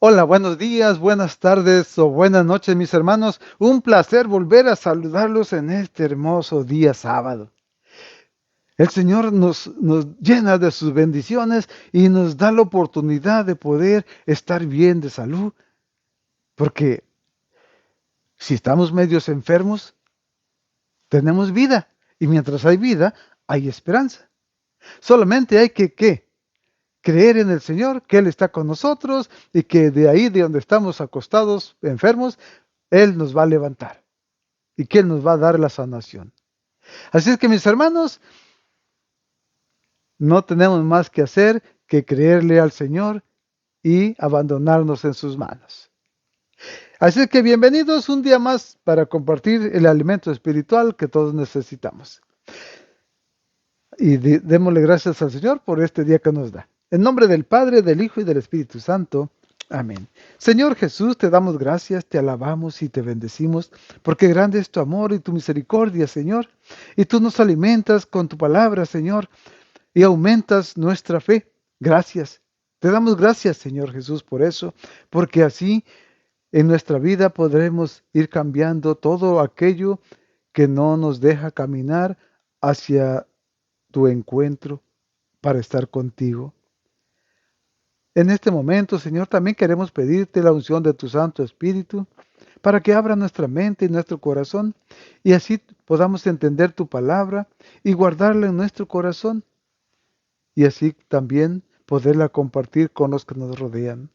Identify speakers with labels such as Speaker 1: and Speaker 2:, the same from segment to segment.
Speaker 1: Hola, buenos días, buenas tardes o buenas noches, mis hermanos. Un placer volver a saludarlos en este hermoso día sábado. El Señor nos llena de sus bendiciones y nos da la oportunidad de poder estar bien de salud, porque si estamos medios enfermos, tenemos vida y mientras hay vida, hay esperanza. Solamente hay que, ¿qué? Creer en el Señor, que Él está con nosotros y que de ahí, de donde estamos acostados, enfermos, Él nos va a levantar y que Él nos va a dar la sanación. Así es que mis hermanos, no tenemos más que hacer que creerle al Señor y abandonarnos en sus manos. Así es que bienvenidos un día más para compartir el alimento espiritual que todos necesitamos. Y démosle gracias al Señor por este día que nos da. En nombre del Padre, del Hijo y del Espíritu Santo. Amén. Señor Jesús, te damos gracias, te alabamos y te bendecimos, porque grande es tu amor y tu misericordia, Señor. Y tú nos alimentas con tu palabra, Señor, y aumentas nuestra fe. Gracias. Te damos gracias, Señor Jesús, por eso, porque así en nuestra vida podremos ir cambiando todo aquello que no nos deja caminar hacia tu encuentro para estar contigo. En este momento, Señor, también queremos pedirte la unción de tu Santo Espíritu para que abra nuestra mente y nuestro corazón y así podamos entender tu palabra y guardarla en nuestro corazón y así también poderla compartir con los que nos rodean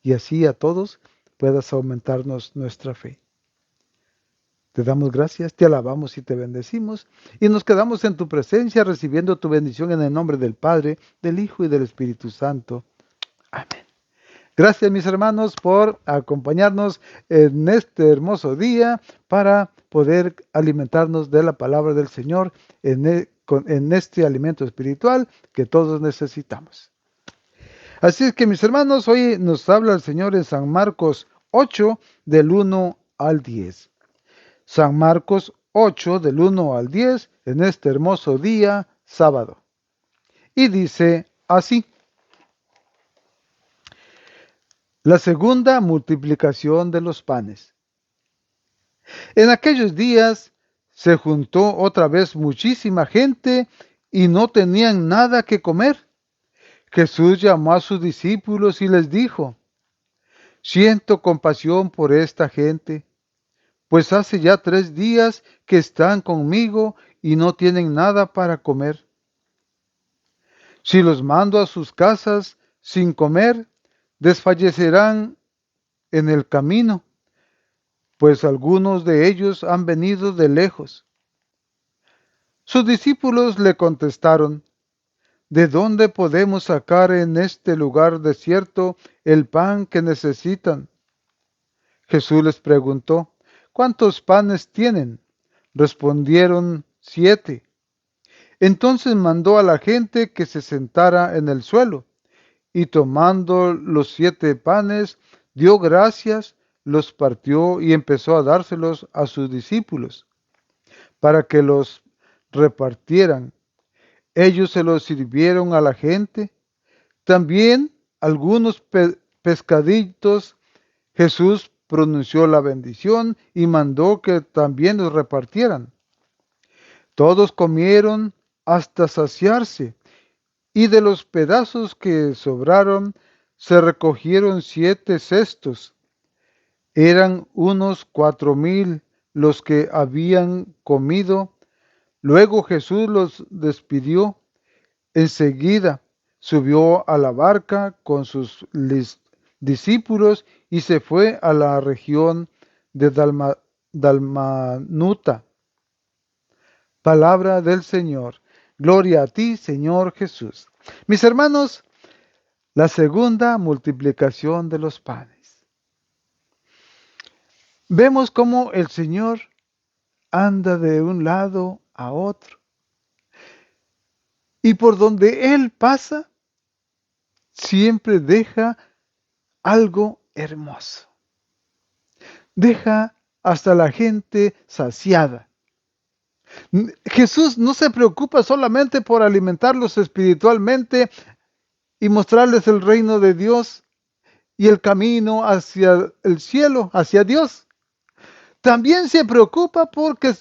Speaker 1: y así a todos puedas aumentarnos nuestra fe. Te damos gracias, te alabamos y te bendecimos y nos quedamos en tu presencia recibiendo tu bendición en el nombre del Padre, del Hijo y del Espíritu Santo. Amén. Gracias mis hermanos por acompañarnos en este hermoso día para poder alimentarnos de la palabra del Señor en este alimento espiritual que todos necesitamos. Así es que mis hermanos, hoy nos habla el Señor en San Marcos 8 del 1 al 10. San Marcos 8 del 1 al 10 en este hermoso día sábado. Y dice así: la segunda multiplicación de los panes. En aquellos días se juntó otra vez muchísima gente y no tenían nada que comer. Jesús llamó a sus discípulos y les dijo: siento compasión por esta gente, pues hace ya 3 días que están conmigo y no tienen nada para comer. Si los mando a sus casas sin comer, desfallecerán en el camino, pues algunos de ellos han venido de lejos. Sus discípulos le contestaron: ¿de dónde podemos sacar en este lugar desierto el pan que necesitan? Jesús les preguntó: ¿cuántos panes tienen? Respondieron: 7. Entonces mandó a la gente que se sentara en el suelo, y tomando los 7 panes, dio gracias, los partió y empezó a dárselos a sus discípulos, para que los repartieran. Ellos se los sirvieron a la gente. También algunos pescaditos. Jesús pronunció la bendición y mandó que también los repartieran. Todos comieron hasta saciarse, y de los pedazos que sobraron se recogieron 7 cestos. Eran unos 4,000 los que habían comido. Luego Jesús los despidió. Enseguida subió a la barca con sus discípulos y se fue a la región de Dalmanuta. Palabra del Señor. Gloria a ti, Señor Jesús. Mis hermanos, la segunda multiplicación de los panes. Vemos cómo el Señor anda de un lado a otro. Y por donde Él pasa, siempre deja algo hermoso. Deja hasta la gente saciada. Jesús no se preocupa solamente por alimentarlos espiritualmente y mostrarles el reino de Dios y el camino hacia el cielo, hacia Dios. También se preocupa porque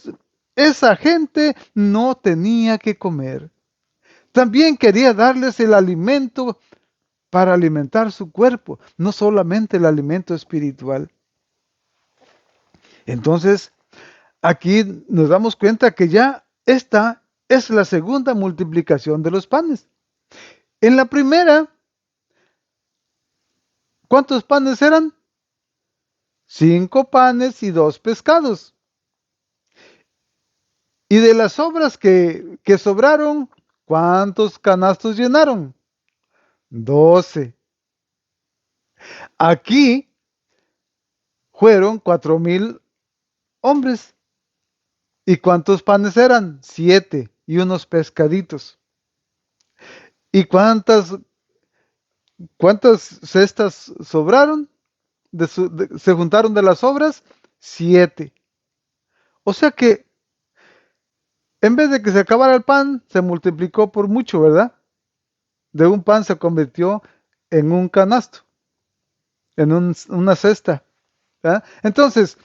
Speaker 1: esa gente no tenía que comer. También quería darles el alimento para alimentar su cuerpo, no solamente el alimento espiritual. Entonces, aquí nos damos cuenta que ya esta es la segunda multiplicación de los panes. En la primera, ¿cuántos panes eran? 5 panes y 2 pescados. Y de las sobras que sobraron, ¿cuántos canastos llenaron? 12. Aquí fueron 4,000 hombres. ¿Y cuántos panes eran? 7 y unos pescaditos. ¿Y cuántas cestas sobraron? Se juntaron de las sobras 7. O sea que en vez de que se acabara el pan, se multiplicó por mucho, ¿verdad? De un pan se convirtió en un canasto, en una cesta, ¿verdad? Entonces,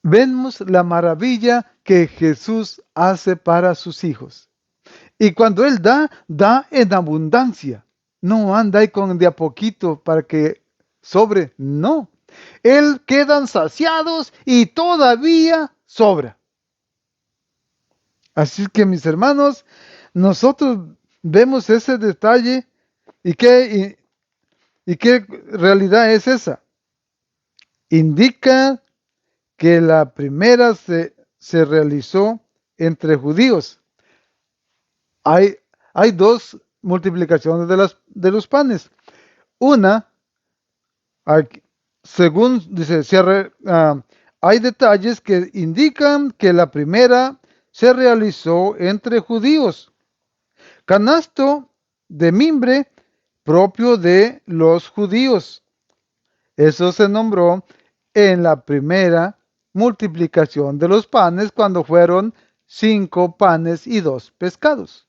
Speaker 1: vemos la maravilla que Jesús hace para sus hijos. Y cuando Él da, da en abundancia. No anda ahí con de a poquito para que sobre. No. Él quedan saciados y todavía sobra. Así que mis hermanos, nosotros vemos ese detalle y qué realidad es esa. Indica que la primera se realizó entre judíos. Hay, hay dos multiplicaciones de los panes. Una, según dice, hay detalles que indican que la primera se realizó entre judíos. Canasto de mimbre propio de los judíos. Eso se nombró en la primera multiplicación de los panes cuando fueron 5 panes y 2 pescados.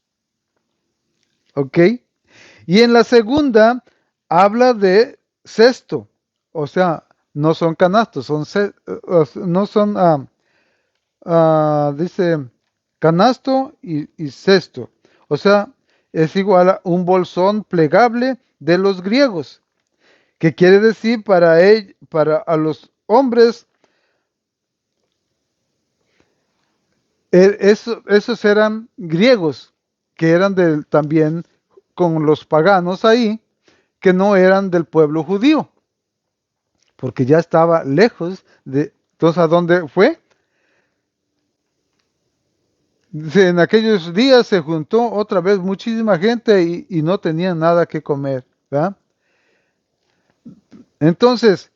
Speaker 1: ¿Ok? Y en la segunda habla de cesto, o sea, no son canastos, no son, dice, canasto y cesto. O sea, es igual a un bolsón plegable de los griegos, que quiere decir para a los hombres, esos eran griegos, que eran también con los paganos ahí, que no eran del pueblo judío, porque ya estaba lejos de... Entonces, ¿a dónde fue? Dice, en aquellos días se juntó otra vez muchísima gente y no tenían nada que comer, ¿verdad? Entonces,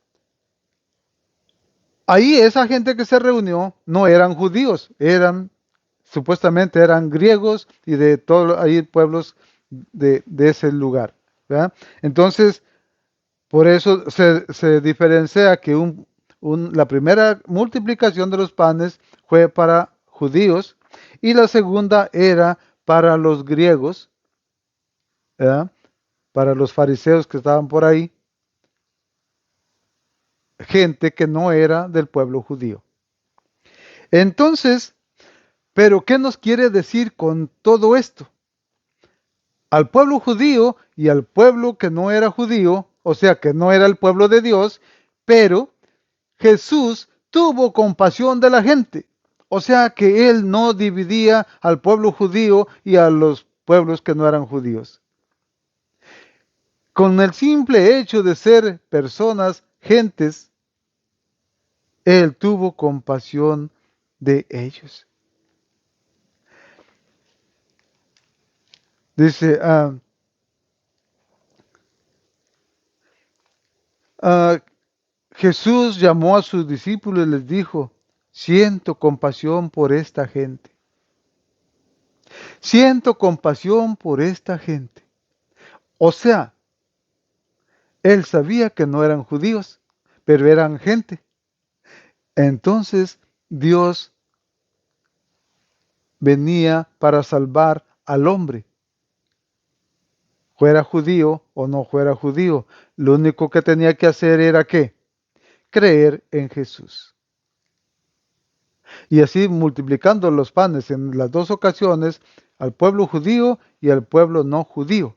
Speaker 1: ahí esa gente que se reunió no eran judíos, supuestamente eran griegos y de todos ahí pueblos de ese lugar, ¿verdad? Entonces, por eso se diferencia que la primera multiplicación de los panes fue para judíos y la segunda era para los griegos, ¿verdad? Para los fariseos que estaban por ahí, gente que no era del pueblo judío. Entonces, ¿pero qué nos quiere decir con todo esto? Al pueblo judío y al pueblo que no era judío, o sea, que no era el pueblo de Dios, pero Jesús tuvo compasión de la gente. O sea que él no dividía al pueblo judío y a los pueblos que no eran judíos. Con el simple hecho de ser personas, gentes, él tuvo compasión de ellos. Dice, Jesús llamó a sus discípulos y les dijo, siento compasión por esta gente. Siento compasión por esta gente. O sea, él sabía que no eran judíos, pero eran gente. Entonces Dios venía para salvar al hombre. fuera judío o no fuera judío. Lo único que tenía que hacer era ¿qué? Creer en Jesús. Y así multiplicando los panes en las dos ocasiones, al pueblo judío y al pueblo no judío.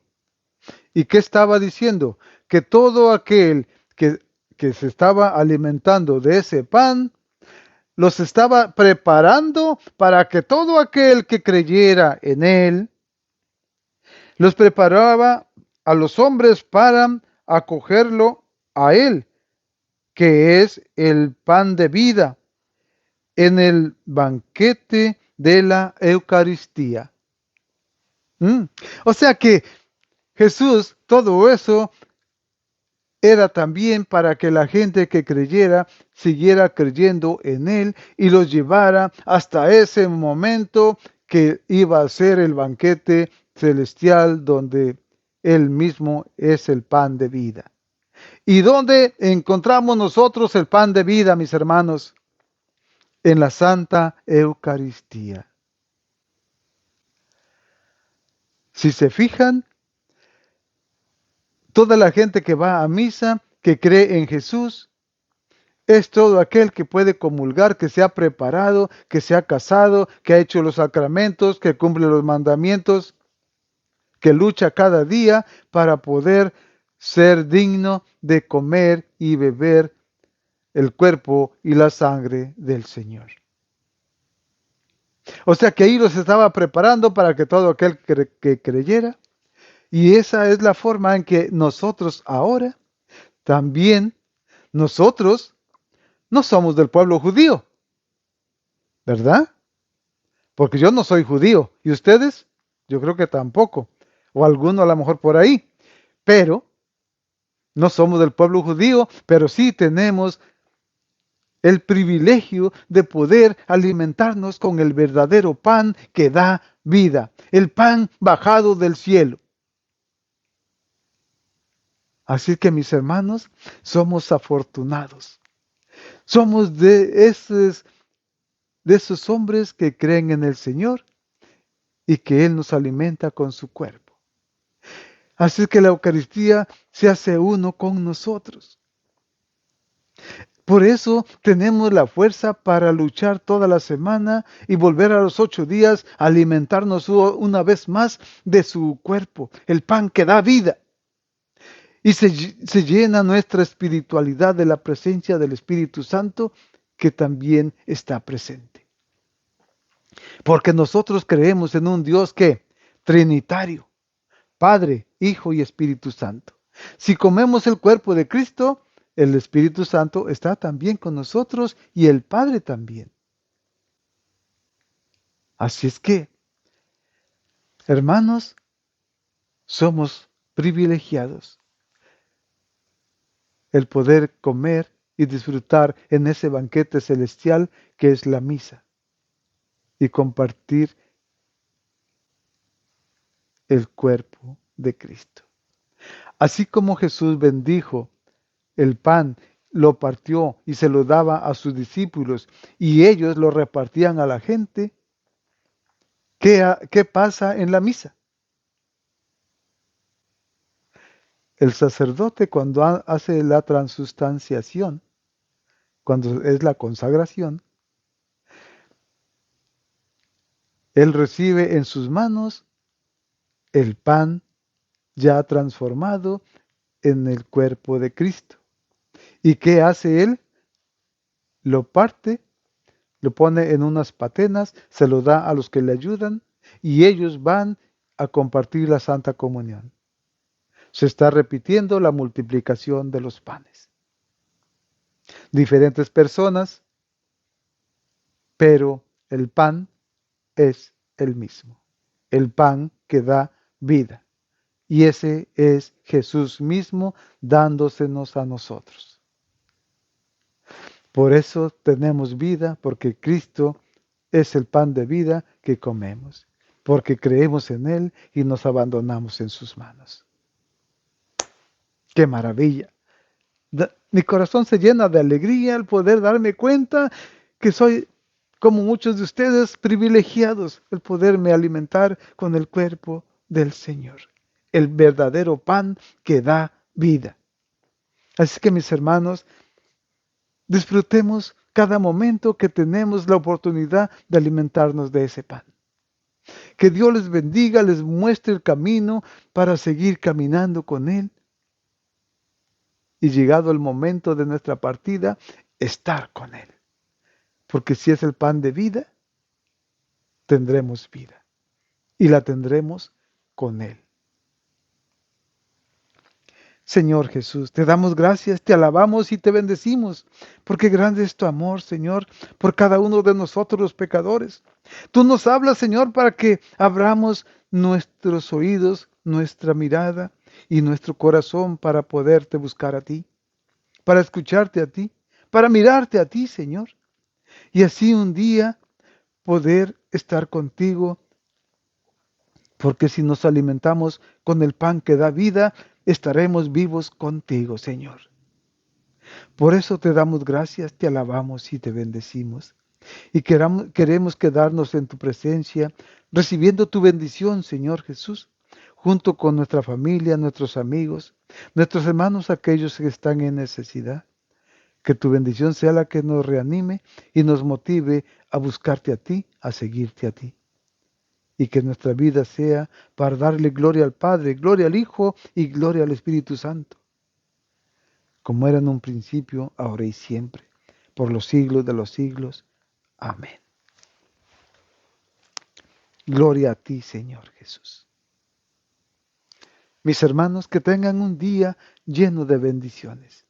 Speaker 1: ¿Y qué estaba diciendo? Que todo aquel que se estaba alimentando de ese pan, los estaba preparando para que todo aquel que creyera en él, los preparaba a los hombres para acogerlo a él, que es el pan de vida, en el banquete de la Eucaristía. ¿Mm? O sea que Jesús, todo eso era también para que la gente que creyera siguiera creyendo en Él y los llevara hasta ese momento que iba a ser el banquete celestial donde Él mismo es el pan de vida. ¿Y dónde encontramos nosotros el pan de vida, mis hermanos? En la Santa Eucaristía. Si se fijan, toda la gente que va a misa, que cree en Jesús, es todo aquel que puede comulgar, que se ha preparado, que se ha casado, que ha hecho los sacramentos, que cumple los mandamientos, que lucha cada día para poder ser digno de comer y beber el cuerpo y la sangre del Señor. O sea que ahí los estaba preparando para que todo aquel que creyera. Y esa es la forma en que nosotros ahora, también nosotros, no somos del pueblo judío, ¿verdad? Porque yo no soy judío. ¿Y ustedes? Yo creo que tampoco. O alguno a lo mejor por ahí. Pero no somos del pueblo judío, pero sí tenemos el privilegio de poder alimentarnos con el verdadero pan que da vida. El pan bajado del cielo. Así que mis hermanos, somos afortunados. Somos de esos hombres que creen en el Señor y que Él nos alimenta con su cuerpo. Así que la Eucaristía se hace uno con nosotros. Por eso tenemos la fuerza para luchar toda la semana y volver a los 8 días a alimentarnos una vez más de su cuerpo, el pan que da vida. Y se llena nuestra espiritualidad de la presencia del Espíritu Santo que también está presente. Porque nosotros creemos en un Dios que trinitario, Padre, Hijo y Espíritu Santo. Si comemos el cuerpo de Cristo, el Espíritu Santo está también con nosotros y el Padre también. Así es que, hermanos, somos privilegiados el poder comer y disfrutar en ese banquete celestial que es la misa y compartir el cuerpo de Cristo. Así como Jesús bendijo el pan, lo partió y se lo daba a sus discípulos y ellos lo repartían a la gente, ¿qué pasa en la misa? El sacerdote cuando hace la transustanciación, cuando es la consagración, él recibe en sus manos el pan ya transformado en el cuerpo de Cristo. ¿Y qué hace él? Lo parte, lo pone en unas patenas, se lo da a los que le ayudan y ellos van a compartir la Santa Comunión. Se está repitiendo la multiplicación de los panes. Diferentes personas, pero el pan es el mismo. El pan que da vida. Y ese es Jesús mismo dándosenos a nosotros. Por eso tenemos vida, porque Cristo es el pan de vida que comemos, porque creemos en Él y nos abandonamos en sus manos. ¡Qué maravilla! Mi corazón se llena de alegría al poder darme cuenta que soy, como muchos de ustedes, privilegiados, el poderme alimentar con el cuerpo del Señor. el verdadero pan que da vida. Así que, mis hermanos, disfrutemos cada momento que tenemos la oportunidad de alimentarnos de ese pan. Que Dios les bendiga, les muestre el camino para seguir caminando con Él. Y llegado el momento de nuestra partida, estar con Él. Porque si es el pan de vida, tendremos vida. Y la tendremos con Él. Señor Jesús, te damos gracias, te alabamos y te bendecimos, porque grande es tu amor, Señor, por cada uno de nosotros los pecadores. Tú nos hablas, Señor, para que abramos nuestros oídos, nuestra mirada y nuestro corazón para poderte buscar a ti, para escucharte a ti, para mirarte a ti, Señor, y así un día poder estar contigo, porque si nos alimentamos con el pan que da vida, estaremos vivos contigo, Señor. Por eso te damos gracias, te alabamos y te bendecimos. Y queremos quedarnos en tu presencia, recibiendo tu bendición, Señor Jesús, junto con nuestra familia, nuestros amigos, nuestros hermanos, aquellos que están en necesidad. Que tu bendición sea la que nos reanime y nos motive a buscarte a ti, a seguirte a ti. Y que nuestra vida sea para darle gloria al Padre, gloria al Hijo y gloria al Espíritu Santo, como era en un principio, ahora y siempre, por los siglos de los siglos. Amén. Gloria a ti, Señor Jesús. Mis hermanos, que tengan un día lleno de bendiciones.